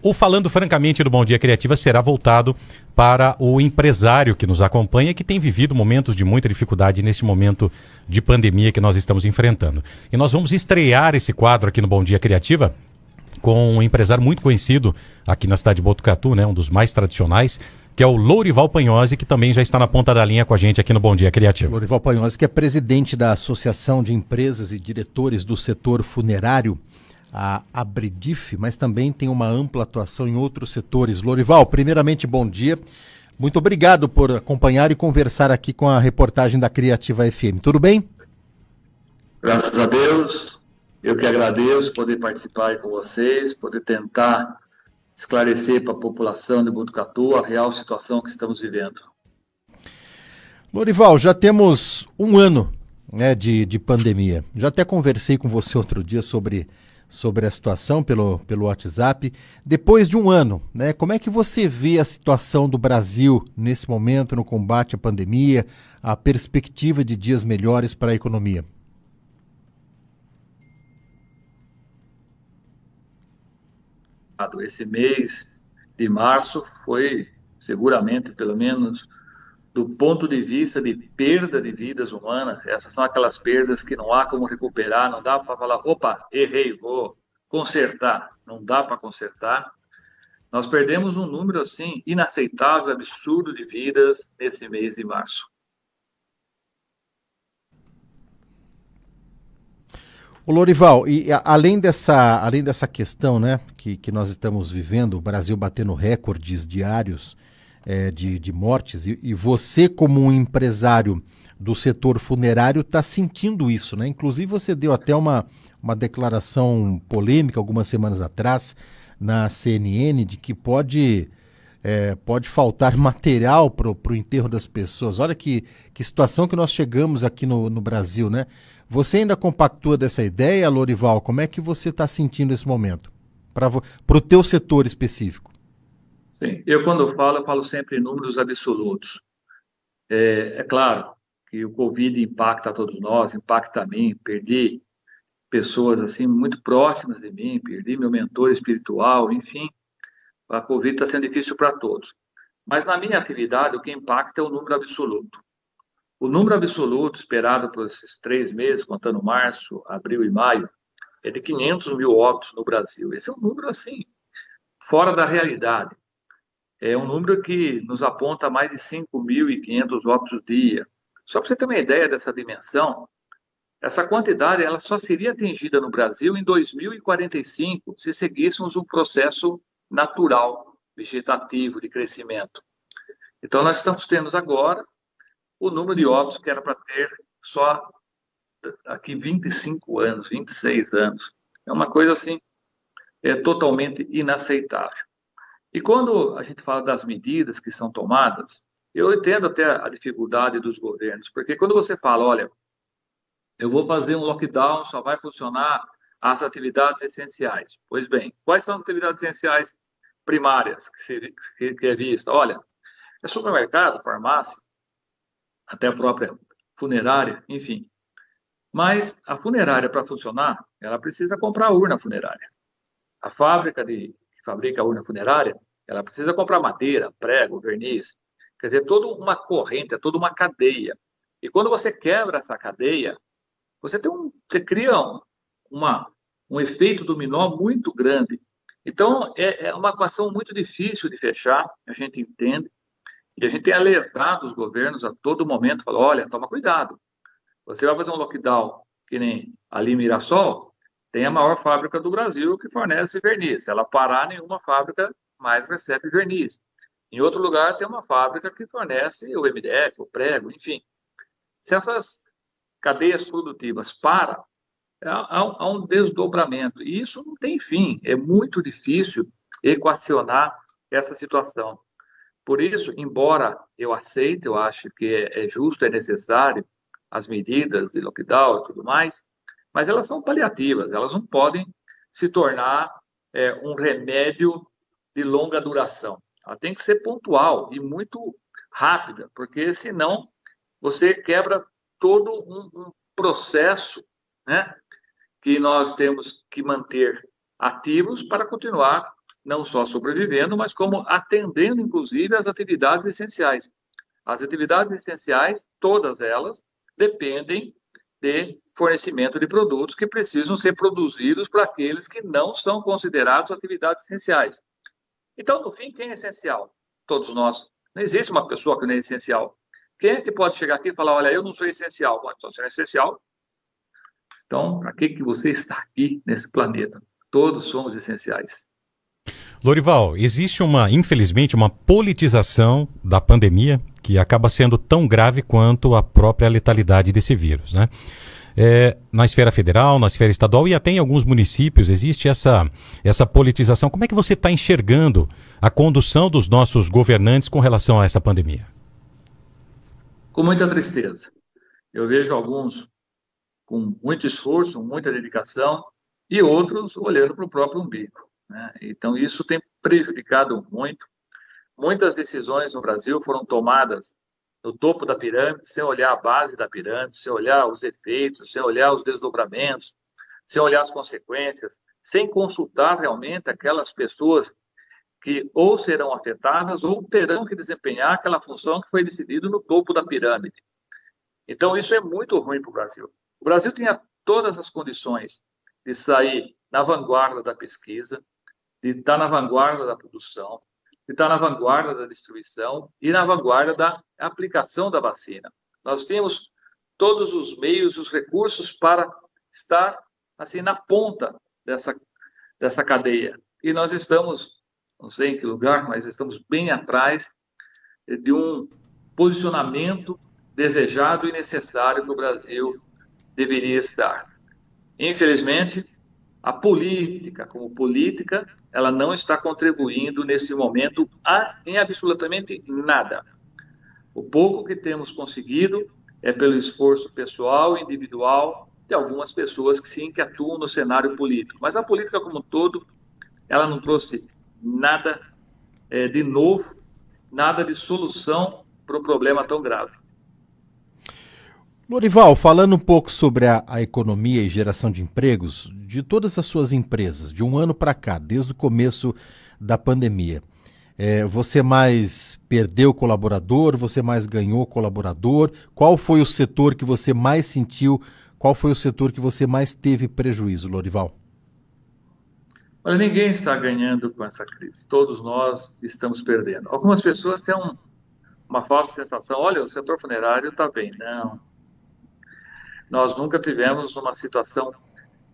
O Falando Francamente do Bom Dia Criativa será voltado para o empresário que nos acompanha e que tem vivido momentos de muita dificuldade nesse momento de pandemia que nós estamos enfrentando. E nós vamos estrear esse quadro aqui no Bom Dia Criativa com um empresário muito conhecido aqui na cidade de Botucatu, né, um dos mais tradicionais, que é o Lourival Panhosi, que também já está na ponta da linha com a gente aqui no Bom Dia Criativo. Lourival Panhosi, que é presidente da Associação de Empresas e Diretores do Setor Funerário, a Abredif, mas também tem uma ampla atuação em outros setores. Lourival, primeiramente, bom dia. Muito obrigado por acompanhar e conversar aqui com a reportagem da Criativa FM. Tudo bem? Graças a Deus, eu que agradeço poder participar com vocês, poder tentar esclarecer para a população de Botucatu a real situação que estamos vivendo. Lourival, já temos um ano, né, de pandemia. Já até conversei com você outro dia sobre a situação pelo WhatsApp. Depois de um ano, né, como é que você vê a situação do Brasil nesse momento no combate à pandemia, a perspectiva de dias melhores para a economia? Esse mês de março foi seguramente, pelo menos do ponto de vista de perda de vidas humanas, essas são aquelas perdas que não há como recuperar, não dá para falar, opa, errei, vou consertar, não dá para consertar. Nós perdemos um número assim inaceitável, absurdo de vidas nesse mês de março. O Lourival, e além dessa questão, né, que nós estamos vivendo, o Brasil batendo recordes diários de mortes, e você como um empresário do setor funerário está sentindo isso, né? Inclusive você deu até uma declaração polêmica algumas semanas atrás na CNN de que pode faltar material para o enterro das pessoas. Olha que situação que nós chegamos aqui no Brasil, né? Você ainda compactua dessa ideia, Lourival? Como é que você está sentindo esse momento? Para o teu setor específico. Sim, quando eu falo sempre em números absolutos. É claro que o Covid impacta a todos nós, impacta a mim, perdi pessoas assim muito próximas de mim, perdi meu mentor espiritual, enfim, a Covid está sendo difícil para todos. Mas na minha atividade, o que impacta é o número absoluto. O número absoluto esperado por esses 3 meses, contando março, abril e maio, é de 500 mil óbitos no Brasil. Esse é um número, assim, fora da realidade. É um número que nos aponta mais de 5.500 óbitos por dia. Só para você ter uma ideia dessa dimensão, essa quantidade ela só seria atingida no Brasil em 2045, se seguíssemos um processo natural, vegetativo, de crescimento. Então, nós estamos tendo agora o número de óbitos que era para ter só aqui 25 anos, 26 anos. É uma coisa assim, totalmente inaceitável. E quando a gente fala das medidas que são tomadas, eu entendo até a dificuldade dos governos, porque quando você fala, olha, eu vou fazer um lockdown, só vai funcionar as atividades essenciais. Pois bem, quais são as atividades essenciais primárias que é vista? Olha, é supermercado, farmácia, até a própria funerária, enfim. Mas a funerária, para funcionar, ela precisa comprar urna funerária. A fábrica que fabrica a urna funerária, ela precisa comprar madeira, prego, verniz. Quer dizer, toda uma corrente, toda uma cadeia. E quando você quebra essa cadeia, você cria um efeito dominó muito grande. Então, é uma equação muito difícil de fechar, a gente entende. E a gente tem alertado os governos a todo momento, falando, olha, toma cuidado. Você vai fazer um lockdown, que nem ali em Mirassol, tem a maior fábrica do Brasil que fornece verniz. Se ela parar, nenhuma fábrica mais recebe verniz. Em outro lugar, tem uma fábrica que fornece o MDF, o prego, enfim. Se essas cadeias produtivas param, há um desdobramento. E isso não tem fim. É muito difícil equacionar essa situação. Por isso, embora eu aceite, eu acho que é justo, é necessário as medidas de lockdown e tudo mais, mas elas são paliativas, elas não podem se tornar um remédio de longa duração. Ela tem que ser pontual e muito rápida, porque senão você quebra todo um processo, né, que nós temos que manter ativos para continuar não só sobrevivendo, mas como atendendo, inclusive, às atividades essenciais. As atividades essenciais, todas elas, dependem de fornecimento de produtos que precisam ser produzidos para aqueles que não são considerados atividades essenciais. Então, no fim, quem é essencial? Todos nós. Não existe uma pessoa que não é essencial. Quem é que pode chegar aqui e falar, olha, eu não sou essencial? Bom, então, você não é essencial. Então, para que você está aqui nesse planeta? Todos somos essenciais. Lorival, existe infelizmente, uma politização da pandemia que acaba sendo tão grave quanto a própria letalidade desse vírus, né? Na esfera federal, na esfera estadual e até em alguns municípios existe essa politização. Como é que você está enxergando a condução dos nossos governantes com relação a essa pandemia? Com muita tristeza. Eu vejo alguns com muito esforço, muita dedicação, e outros olhando para o próprio umbigo, né? Então, isso tem prejudicado muito. Muitas decisões no Brasil foram tomadas no topo da pirâmide, sem olhar a base da pirâmide, sem olhar os efeitos, sem olhar os desdobramentos, sem olhar as consequências, sem consultar realmente aquelas pessoas que ou serão afetadas ou terão que desempenhar aquela função que foi decidida no topo da pirâmide. Então, isso é muito ruim para o Brasil. O Brasil tinha todas as condições de sair na vanguarda da pesquisa, de estar na vanguarda da produção, de estar na vanguarda da distribuição e na vanguarda da aplicação da vacina. Nós temos todos os meios, os recursos para estar assim na ponta dessa cadeia. E nós estamos, não sei em que lugar, mas estamos bem atrás de um posicionamento desejado e necessário que o Brasil deveria estar. Infelizmente, a política, como política, ela não está contribuindo nesse momento em absolutamente nada. O pouco que temos conseguido é pelo esforço pessoal, individual, de algumas pessoas que sim, que atuam no cenário político. Mas a política como um todo, ela não trouxe nada de novo, nada de solução para um problema tão grave. Lorival, falando um pouco sobre a economia e geração de empregos, de todas as suas empresas, de um ano para cá, desde o começo da pandemia, você mais perdeu colaborador, você mais ganhou colaborador? Qual foi o setor que você mais sentiu? Qual foi o setor que você mais teve prejuízo, Lorival? Olha, ninguém está ganhando com essa crise. Todos nós estamos perdendo. Algumas pessoas têm uma falsa sensação, olha, o setor funerário está bem. Não. Nós nunca tivemos uma situação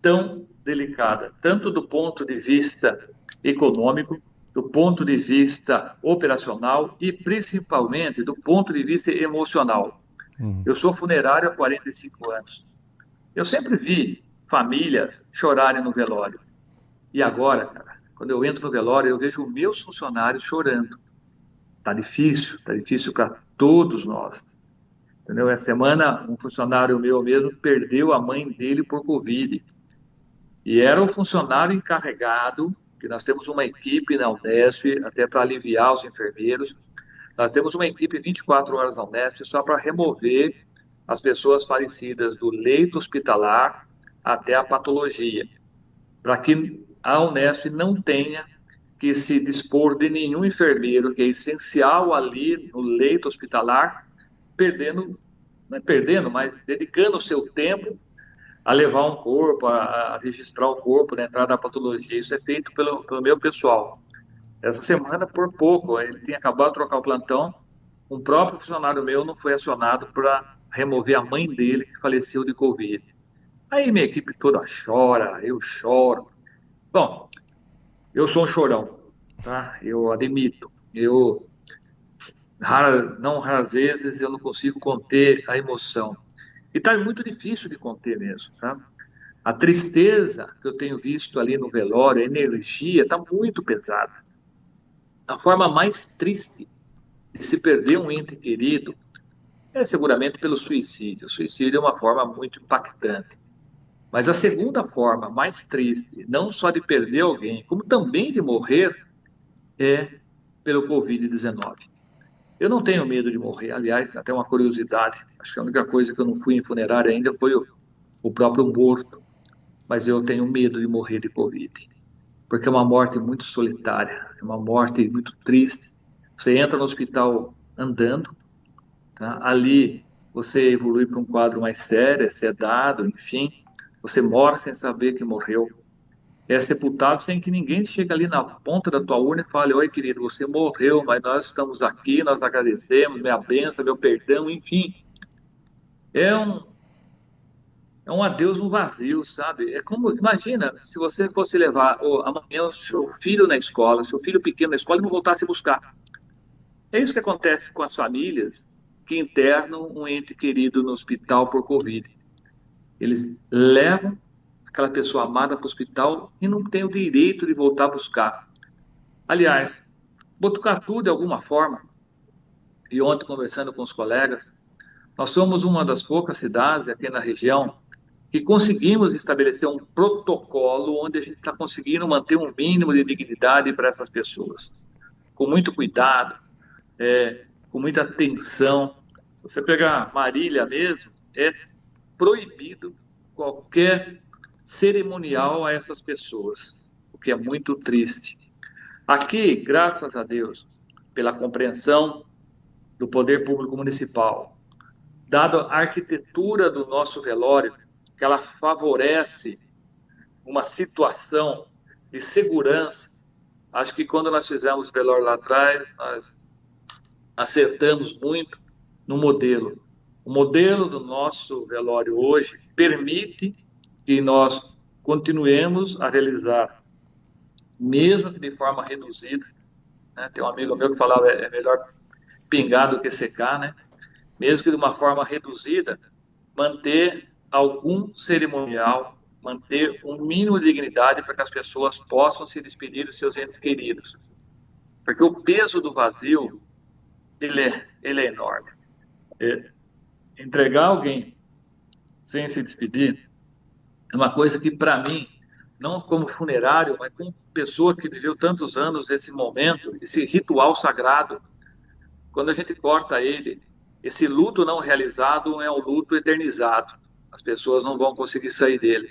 tão delicada, tanto do ponto de vista econômico, do ponto de vista operacional e principalmente do ponto de vista emocional. Eu sou funerário há 45 anos. Eu sempre vi famílias chorarem no velório. E agora, cara, quando eu entro no velório, eu vejo meus funcionários chorando. Tá difícil para todos nós. Entendeu? Essa semana, um funcionário meu mesmo perdeu a mãe dele por Covid. E era o funcionário encarregado, que nós temos uma equipe na Unesp, até para aliviar os enfermeiros. Nós temos uma equipe 24 horas na Unesp só para remover as pessoas falecidas do leito hospitalar até a patologia, para que a Unesp não tenha que se dispor de nenhum enfermeiro que é essencial ali no leito hospitalar, não é perdendo, mas dedicando o seu tempo a levar um corpo, a registrar o corpo na entrada da patologia. Isso é feito pelo meu pessoal. Essa semana, por pouco, ele tinha acabado de trocar o plantão, um próprio funcionário meu não foi acionado para remover a mãe dele que faleceu de Covid. Aí minha equipe toda chora, eu choro. Bom, eu sou um chorão, tá? Eu admito. Raras vezes eu não consigo conter a emoção. E está muito difícil de conter mesmo, tá? A tristeza que eu tenho visto ali no velório, a energia, está muito pesada. A forma mais triste de se perder um ente querido é seguramente pelo suicídio. O suicídio é uma forma muito impactante. Mas a segunda forma mais triste, não só de perder alguém, como também de morrer, é pelo Covid-19. Eu não tenho medo de morrer, aliás, até uma curiosidade, acho que a única coisa que eu não fui em funerária ainda foi o próprio morto, mas eu tenho medo de morrer de Covid. porque é uma morte muito solitária, é uma morte muito triste. Você entra no hospital andando, tá? Ali você evolui para um quadro mais sério, é sedado, enfim, você morre sem saber que morreu. É sepultado sem que ninguém chegue ali na ponta da tua urna e fale: oi, querido, você morreu, mas nós estamos aqui, nós agradecemos, minha bênção, meu perdão, enfim. É um adeus no vazio, sabe? É como, imagina, se você fosse levar amanhã o seu filho na escola, seu filho pequeno na escola e não voltasse a buscar. É isso que acontece com as famílias que internam um ente querido no hospital por Covid. Eles levam aquela pessoa amada para o hospital e não tem o direito de voltar a buscar. Aliás, Botucatu, de alguma forma, e ontem conversando com os colegas, nós somos uma das poucas cidades aqui na região que conseguimos estabelecer um protocolo onde a gente está conseguindo manter um mínimo de dignidade para essas pessoas. Com muito cuidado, com muita atenção. Se você pegar Marília mesmo, é proibido qualquer cerimonial a essas pessoas, o que é muito triste. Aqui, graças a Deus, pela compreensão do poder público municipal, dado a arquitetura do nosso velório, que ela favorece uma situação de segurança. Acho que quando nós fizemos o velório lá atrás, nós acertamos muito no modelo. O modelo do nosso velório hoje permite que nós continuemos a realizar, mesmo que de forma reduzida, né? Tem um amigo meu que falava, é melhor pingar do que secar, né? Mesmo que de uma forma reduzida, manter algum cerimonial, manter um mínimo de dignidade para que as pessoas possam se despedir dos seus entes queridos. Porque o peso do vazio, ele é enorme. Entregar alguém sem se despedir é uma coisa que, para mim, não como funerário, mas como pessoa que viveu tantos anos esse momento, esse ritual sagrado, quando a gente corta ele, esse luto não realizado é um luto eternizado. As pessoas não vão conseguir sair dele.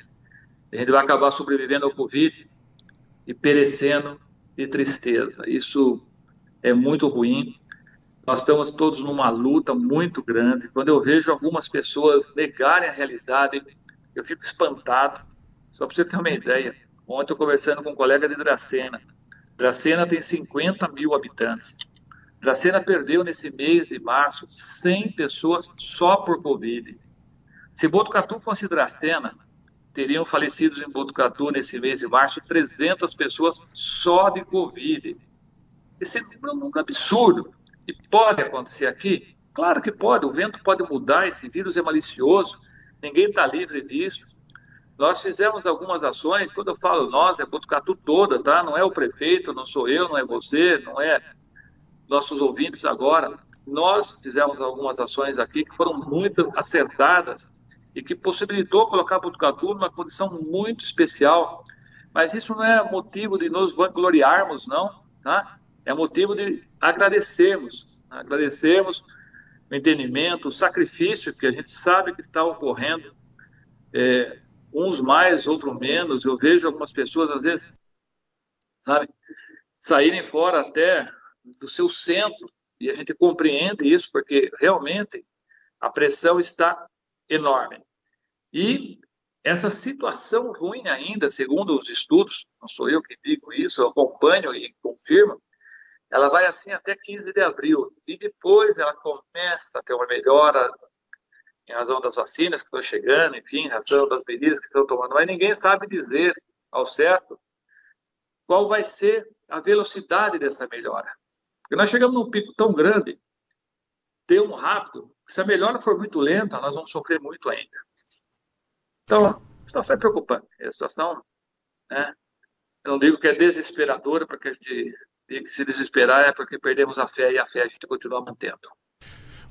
A gente vai acabar sobrevivendo ao Covid e perecendo de tristeza. Isso é muito ruim. Nós estamos todos numa luta muito grande. Quando eu vejo algumas pessoas negarem a realidade, eu fico espantado. Só para você ter uma ideia, ontem eu conversando com um colega de Dracena. Dracena tem 50 mil habitantes. Dracena perdeu nesse mês de março 100 pessoas só por Covid. Se Botucatu fosse Dracena, teriam falecidos em Botucatu nesse mês de março 300 pessoas só de Covid. Esse número é um absurdo. E pode acontecer aqui? Claro que pode. O vento pode mudar, esse vírus é malicioso. Ninguém está livre disso. Nós fizemos algumas ações, quando eu falo nós, é Botucatu toda, tá? Não é o prefeito, não sou eu, não é você, não é nossos ouvintes agora. Nós fizemos algumas ações aqui que foram muito acertadas e que possibilitou colocar Botucatu numa condição muito especial. Mas isso não é motivo de nos vangloriarmos, não, tá? É motivo de agradecermos o entendimento, o sacrifício que a gente sabe que está ocorrendo, uns mais, outros menos. Eu vejo algumas pessoas, às vezes, sabe, saírem fora até do seu centro, e a gente compreende isso, porque realmente a pressão está enorme. E essa situação ruim ainda, segundo os estudos, não sou eu que digo isso, eu acompanho e confirmo, ela vai assim até 15 de abril, e depois ela começa a ter uma melhora em razão das vacinas que estão chegando, enfim, em razão das medidas que estão tomando, mas ninguém sabe dizer ao certo qual vai ser a velocidade dessa melhora. Porque nós chegamos num pico tão grande, tão rápido, que se a melhora for muito lenta, nós vamos sofrer muito ainda. Então, a situação é preocupante. A situação, né, eu não digo que é desesperadora, porque a gente tem que se desesperar é porque perdemos a fé, e a fé a gente continua mantendo.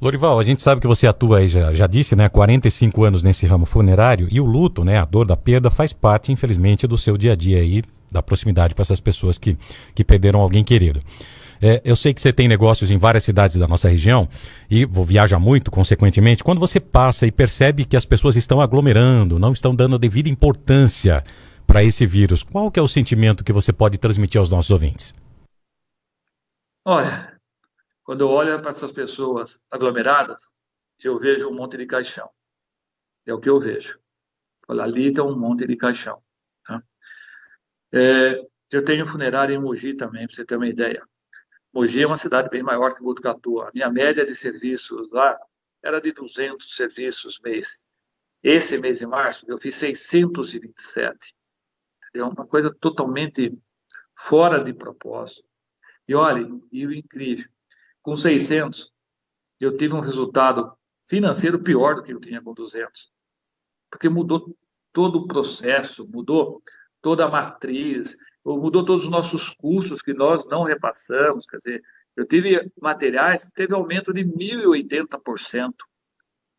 Lorival, a gente sabe que você atua aí, já disse, né, 45 anos nesse ramo funerário, e o luto, né, a dor da perda faz parte, infelizmente, do seu dia a dia aí, da proximidade para essas pessoas que perderam alguém querido. Eu sei que você tem negócios em várias cidades da nossa região e viaja muito, consequentemente. Quando você passa e percebe que as pessoas estão aglomerando, não estão dando a devida importância para esse vírus, qual que é o sentimento que você pode transmitir aos nossos ouvintes? Olha, quando eu olho para essas pessoas aglomeradas, eu vejo um monte de caixão. É o que eu vejo. Olha, ali tem um monte de caixão. Tá? Eu tenho funerária em Mogi também, para você ter uma ideia. Mogi é uma cidade bem maior que Botucatu. A minha média de serviços lá era de 200 serviços mês. Esse mês de março, eu fiz 627. É uma coisa totalmente fora de propósito. E olha, e o incrível, com 600, eu tive um resultado financeiro pior do que eu tinha com 200. Porque mudou todo o processo, mudou toda a matriz, mudou todos os nossos custos que nós não repassamos. Quer dizer, eu tive materiais que teve aumento de 1.080%.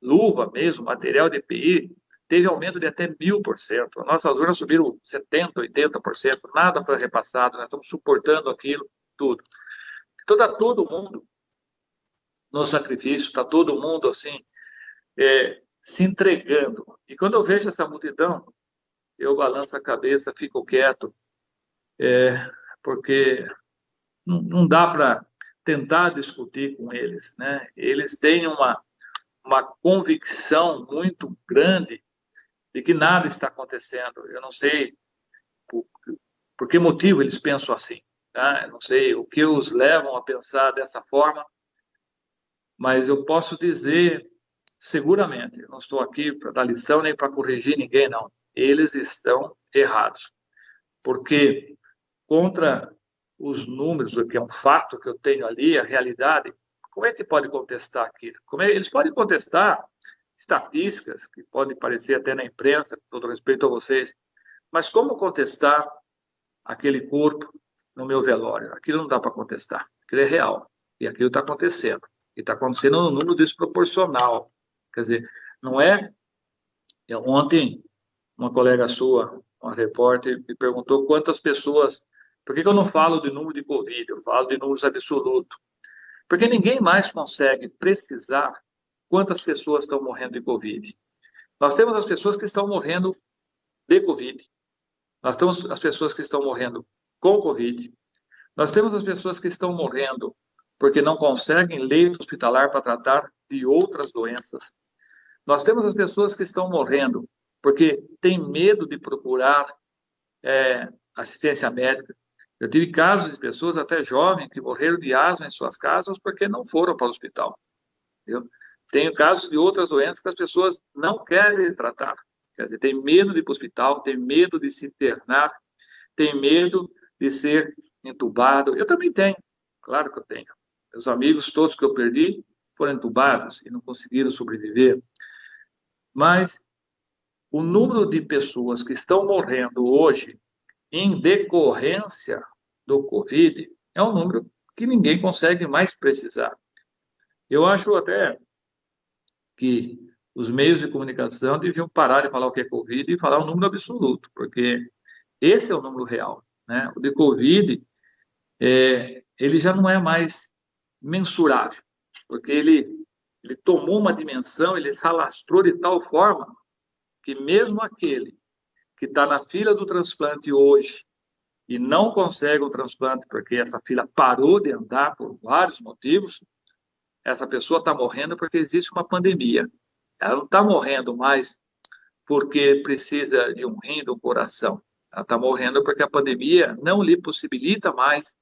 Luva mesmo, material de EPI, teve aumento de até 1.000%. As nossas urnas subiram 70%, 80%. Nada foi repassado, nós estamos suportando aquilo tudo. Então está todo mundo no sacrifício, está todo mundo assim, se entregando. E quando eu vejo essa multidão, eu balanço a cabeça, fico quieto, porque não dá para tentar discutir com eles, né? Eles têm uma convicção muito grande de que nada está acontecendo. Eu não sei por que motivo eles pensam assim, tá? Eu não sei o que os levam a pensar dessa forma, mas eu posso dizer seguramente, eu não estou aqui para dar lição nem para corrigir ninguém, não. Eles estão errados, porque contra os números, o que é um fato que eu tenho ali, a realidade, como é que pode contestar aquilo? Eles podem contestar estatísticas, que podem aparecer até na imprensa, com todo respeito a vocês, mas como contestar aquele corpo no meu velório? Aquilo não dá para contestar, aquilo é real, e aquilo está acontecendo, e está acontecendo num número desproporcional. Quer dizer, não é... Ontem, uma colega sua, uma repórter, me perguntou quantas pessoas... Por que eu não falo de número de Covid? Eu falo de números absolutos. Porque ninguém mais consegue precisar quantas pessoas estão morrendo de Covid. Nós temos as pessoas que estão morrendo de Covid. Nós temos as pessoas que estão morrendo com Covid. Nós temos as pessoas que estão morrendo porque não conseguem leito hospitalar para tratar de outras doenças. Nós temos as pessoas que estão morrendo porque têm medo de procurar assistência médica. Eu tive casos de pessoas até jovens que morreram de asma em suas casas porque não foram para o hospital. Entendeu? Tenho casos de outras doenças que as pessoas não querem tratar. Quer dizer, tem medo de ir para o hospital, tem medo de se internar, tem medo de ser entubado. Eu também tenho, claro que eu tenho. Meus amigos, todos que eu perdi, foram entubados e não conseguiram sobreviver. Mas o número de pessoas que estão morrendo hoje em decorrência do Covid é um número que ninguém consegue mais precisar. Eu acho até que os meios de comunicação deviam parar de falar o que é Covid e falar um número absoluto, porque esse é o número real, né? O de Covid, ele já não é mais mensurável, porque ele tomou uma dimensão, ele se alastrou de tal forma que mesmo aquele que está na fila do transplante hoje e não consegue o transplante porque essa fila parou de andar por vários motivos, essa pessoa está morrendo porque existe uma pandemia. Ela não está morrendo mais porque precisa de um rim, de um coração. Ela está morrendo porque a pandemia não lhe possibilita mais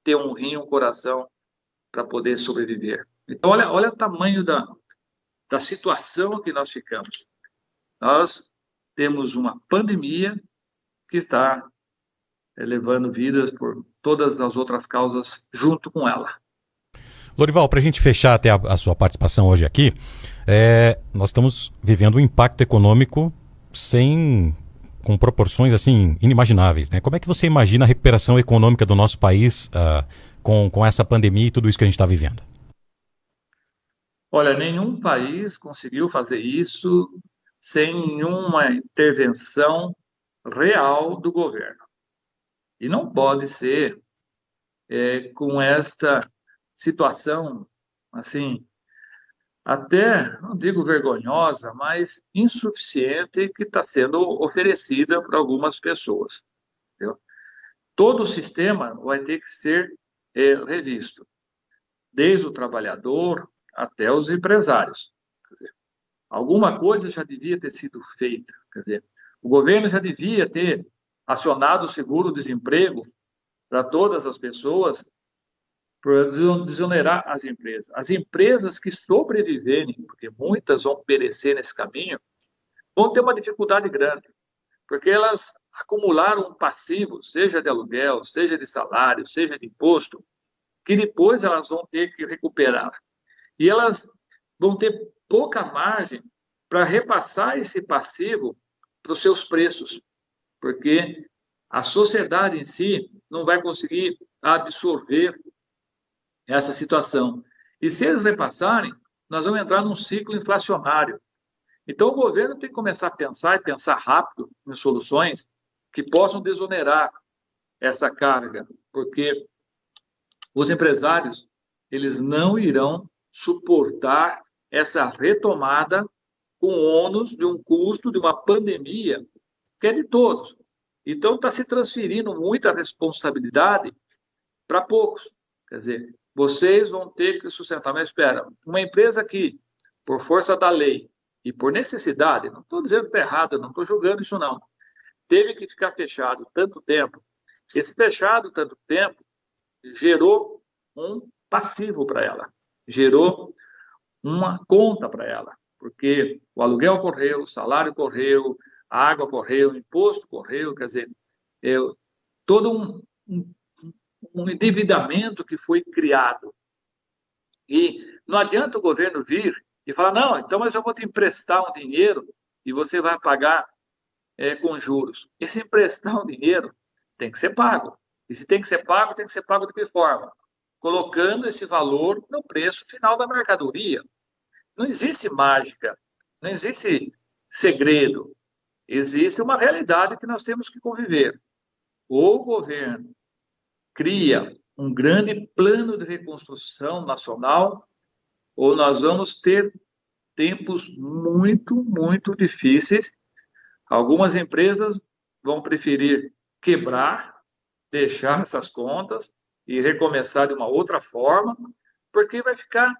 ter um rim e um coração para poder sobreviver. Então, olha o tamanho da situação que nós ficamos. Nós temos uma pandemia que está levando vidas por todas as outras causas junto com ela. Lorival, para a gente fechar até a sua participação hoje aqui, nós estamos vivendo um impacto econômico com proporções assim inimagináveis, né? Como é que você imagina a recuperação econômica do nosso país com essa pandemia e tudo isso que a gente está vivendo? Olha, nenhum país conseguiu fazer isso sem nenhuma intervenção real do governo. E não pode ser com esta situação assim até, não digo vergonhosa, mas insuficiente que está sendo oferecida para algumas pessoas. Entendeu? Todo o sistema vai ter que ser revisto, desde o trabalhador até os empresários. Quer dizer, alguma coisa já devia ter sido feita. Quer dizer, o governo já devia ter acionado o seguro-desemprego para todas as pessoas, para desonerar as empresas. As empresas que sobreviverem, porque muitas vão perecer nesse caminho, vão ter uma dificuldade grande, porque elas acumularam um passivo, seja de aluguel, seja de salário, seja de imposto, que depois elas vão ter que recuperar. E elas vão ter pouca margem para repassar esse passivo para os seus preços, porque a sociedade em si não vai conseguir absorver essa situação. E se eles repassarem, nós vamos entrar num ciclo inflacionário. Então, o governo tem que começar a pensar e pensar rápido em soluções que possam desonerar essa carga, porque os empresários, eles não irão suportar essa retomada com ônus de um custo de uma pandemia que é de todos. Então, está se transferindo muita responsabilidade para poucos. Quer dizer, vocês vão ter que sustentar. Mas espera, uma empresa que, por força da lei e por necessidade, não estou dizendo que está errado, não estou julgando isso não, teve que ficar fechado tanto tempo. Esse fechado tanto tempo gerou um passivo para ela, gerou uma conta para ela, porque o aluguel correu, o salário correu, a água correu, o imposto correu, quer dizer, todo um endividamento que foi criado. E não adianta o governo vir e falar, não, então mas eu vou te emprestar um dinheiro e você vai pagar com juros. Esse emprestar um dinheiro tem que ser pago. E se tem que ser pago de que forma? Colocando esse valor no preço final da mercadoria. Não existe mágica, não existe segredo. Existe uma realidade que nós temos que conviver. Ou o governo cria um grande plano de reconstrução nacional, ou nós vamos ter tempos muito, muito difíceis. Algumas empresas vão preferir quebrar, deixar essas contas e recomeçar de uma outra forma, porque vai ficar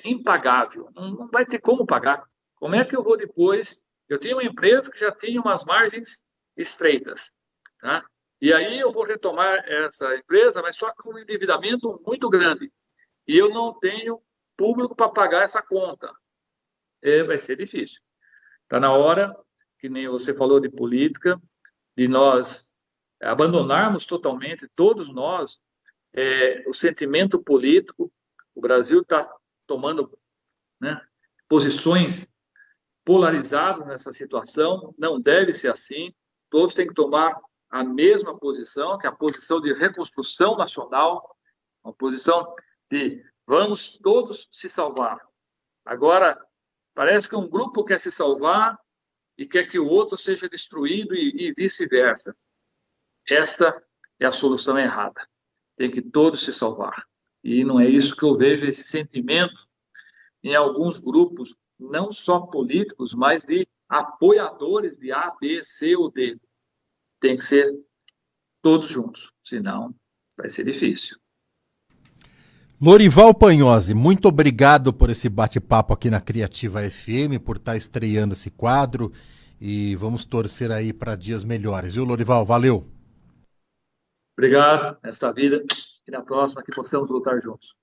impagável, não vai ter como pagar. Como é que eu vou depois? Eu tenho uma empresa que já tinha umas margens estreitas, tá? E aí eu vou retomar essa empresa, mas só com um endividamento muito grande. E eu não tenho público para pagar essa conta. Vai ser difícil. Está na hora, que nem você falou de política, de nós abandonarmos totalmente, todos nós, o sentimento político. O Brasil está tomando, né, posições polarizadas nessa situação, não deve ser assim, todos têm que tomar a mesma posição, que é a posição de reconstrução nacional, uma posição de vamos todos se salvar. Agora, parece que um grupo quer se salvar e quer que o outro seja destruído e vice-versa. Esta é a solução errada. Tem que todos se salvar. E não é isso que eu vejo, esse sentimento em alguns grupos, não só políticos, mas de apoiadores de A, B, C ou D. Tem que ser todos juntos, senão vai ser difícil. Lorival Panhosi, muito obrigado por esse bate-papo aqui na Criativa FM, por estar estreando esse quadro e vamos torcer aí para dias melhores, viu, Lorival? Valeu! Obrigado, nesta vida, e na próxima que possamos lutar juntos.